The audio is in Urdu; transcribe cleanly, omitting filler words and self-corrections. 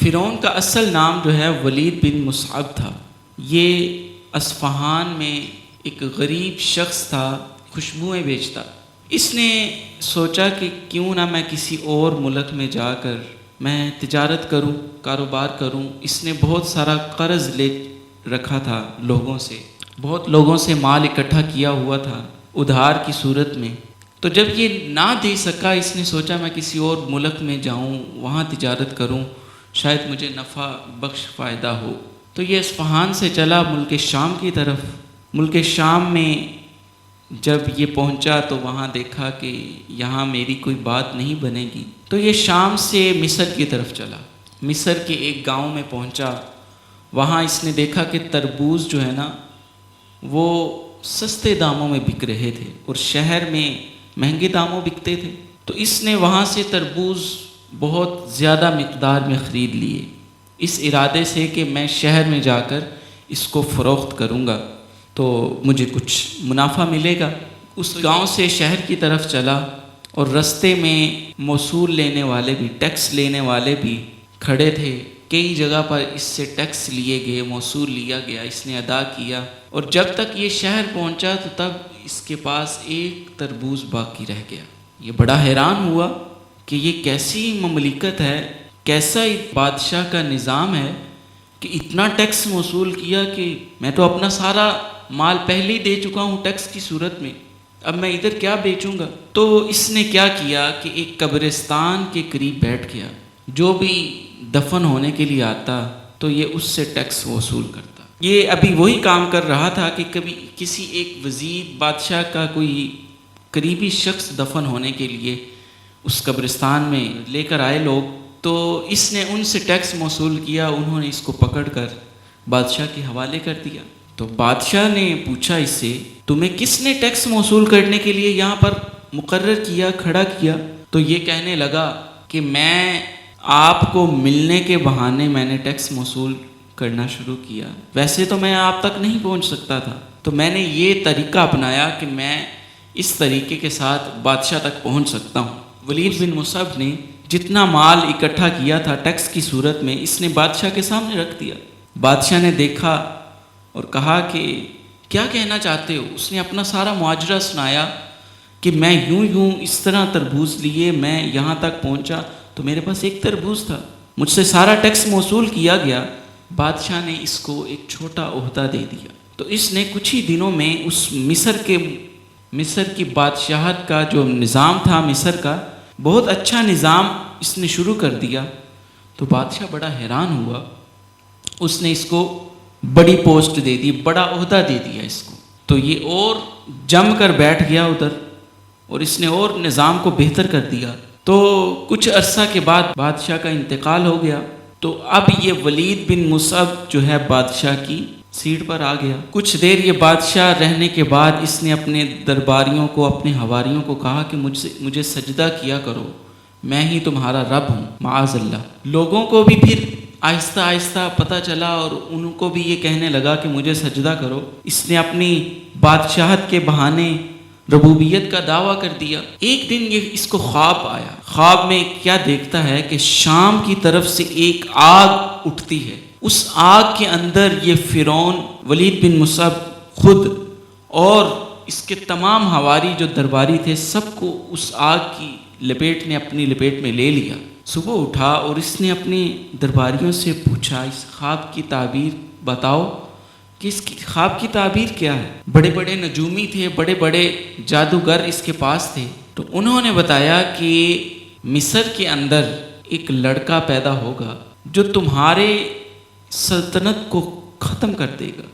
فرعون کا اصل نام جو ہے ولید بن مصعب تھا۔ یہ اصفہان میں ایک غریب شخص تھا، خوشبوئیں بیچتا۔ اس نے سوچا کہ کیوں نہ میں کسی اور ملک میں جا کر میں تجارت کروں، کاروبار کروں۔ اس نے بہت سارا قرض لے رکھا تھا لوگوں سے، بہت لوگوں سے مال اکٹھا کیا ہوا تھا ادھار کی صورت میں۔ تو جب یہ نہ دے سکا، اس نے سوچا میں کسی اور ملک میں جاؤں، وہاں تجارت کروں، شاید مجھے نفع بخش فائدہ ہو۔ تو یہ اصفہان سے چلا ملک شام کی طرف۔ ملک شام میں جب یہ پہنچا تو وہاں دیکھا کہ یہاں میری کوئی بات نہیں بنے گی، تو یہ شام سے مصر کی طرف چلا۔ مصر کے ایک گاؤں میں پہنچا، وہاں اس نے دیکھا کہ تربوز جو ہے نا وہ سستے داموں میں بک رہے تھے اور شہر میں مہنگے داموں بکتے تھے۔ تو اس نے وہاں سے تربوز بہت زیادہ مقدار میں خرید لیے، اس ارادے سے کہ میں شہر میں جا کر اس کو فروخت کروں گا تو مجھے کچھ منافع ملے گا۔ اس گاؤں سے شہر کی طرف چلا اور رستے میں موصول لینے والے بھی، ٹیکس لینے والے بھی کھڑے تھے۔ کئی جگہ پر اس سے ٹیکس لیے گئے، موصول لیا گیا، اس نے ادا کیا، اور جب تک یہ شہر پہنچا تو تب اس کے پاس ایک تربوز باقی رہ گیا۔ یہ بڑا حیران ہوا کہ یہ کیسی مملکت ہے، کیسا ایک بادشاہ کا نظام ہے کہ اتنا ٹیکس موصول کیا کہ میں تو اپنا سارا مال پہلے ہی دے چکا ہوں ٹیکس کی صورت میں، اب میں ادھر کیا بیچوں گا۔ تو اس نے کیا کیا کہ ایک قبرستان کے قریب بیٹھ گیا، جو بھی دفن ہونے کے لیے آتا تو یہ اس سے ٹیکس وصول کرتا۔ یہ ابھی وہی کام کر رہا تھا کہ کبھی کسی ایک وزیر بادشاہ کا کوئی قریبی شخص دفن ہونے کے لیے اس قبرستان میں لے کر آئے لوگ، تو اس نے ان سے ٹیکس موصول کیا۔ انہوں نے اس کو پکڑ کر بادشاہ کے حوالے کر دیا۔ تو بادشاہ نے پوچھا اس سے، تمہیں کس نے ٹیکس موصول کرنے کے لیے یہاں پر مقرر کیا، کھڑا کیا؟ تو یہ کہنے لگا کہ میں آپ کو ملنے کے بہانے میں نے ٹیکس موصول کرنا شروع کیا، ویسے تو میں آپ تک نہیں پہنچ سکتا تھا، تو میں نے یہ طریقہ اپنایا کہ میں اس طریقے کے ساتھ بادشاہ تک پہنچ سکتا ہوں۔ ولید بن مصعب نے جتنا مال اکٹھا کیا تھا ٹیکس کی صورت میں، اس نے بادشاہ کے سامنے رکھ دیا۔ بادشاہ نے دیکھا اور کہا کہ کیا کہنا چاہتے ہو؟ اس نے اپنا سارا ماجرا سنایا کہ میں یوں اس طرح تربوز لیے میں یہاں تک پہنچا، تو میرے پاس ایک تربوز تھا، مجھ سے سارا ٹیکس موصول کیا گیا۔ بادشاہ نے اس کو ایک چھوٹا عہدہ دے دیا۔ تو اس نے کچھ ہی دنوں میں اس مصر کی بادشاہت کا جو نظام تھا، مصر کا بہت اچھا نظام اس نے شروع کر دیا۔ تو بادشاہ بڑا حیران ہوا، اس نے اس کو بڑی پوسٹ دے دی، بڑا عہدہ دے دیا اس کو۔ تو یہ اور جم کر بیٹھ گیا ادھر، اور اس نے اور نظام کو بہتر کر دیا۔ تو کچھ عرصہ کے بعد بادشاہ کا انتقال ہو گیا، تو اب یہ ولید بن مصعب جو ہے بادشاہ کی سیٹ پر آ گیا۔ کچھ دیر یہ بادشاہ رہنے کے بعد اس نے اپنے درباریوں کو، اپنے حواریوں کو کہا کہ مجھے سجدہ کیا کرو، میں ہی تمہارا رب ہوں، معاذ اللہ۔ لوگوں کو بھی پھر آہستہ آہستہ پتہ چلا اور ان کو بھی یہ کہنے لگا کہ مجھے سجدہ کرو۔ اس نے اپنی بادشاہت کے بہانے ربوبیت کا دعویٰ کر دیا۔ ایک دن یہ اس کو خواب آیا، خواب میں کیا دیکھتا ہے کہ شام کی طرف سے ایک آگ اٹھتی ہے، اس آگ کے اندر یہ فرعون ولید بن مصعب خود اور اس کے تمام حواری جو درباری تھے سب کو اس آگ کی لپیٹ نے اپنی لپیٹ میں لے لیا۔ صبح اٹھا اور اس نے اپنے درباریوں سے پوچھا، اس خواب کی تعبیر بتاؤ کہ اس کی خواب کی تعبیر کیا ہے؟ بڑے بڑے نجومی تھے، بڑے بڑے جادوگر اس کے پاس تھے، تو انہوں نے بتایا کہ مصر کے اندر ایک لڑکا پیدا ہوگا جو تمہارے سلطنت کو ختم کر دے گا۔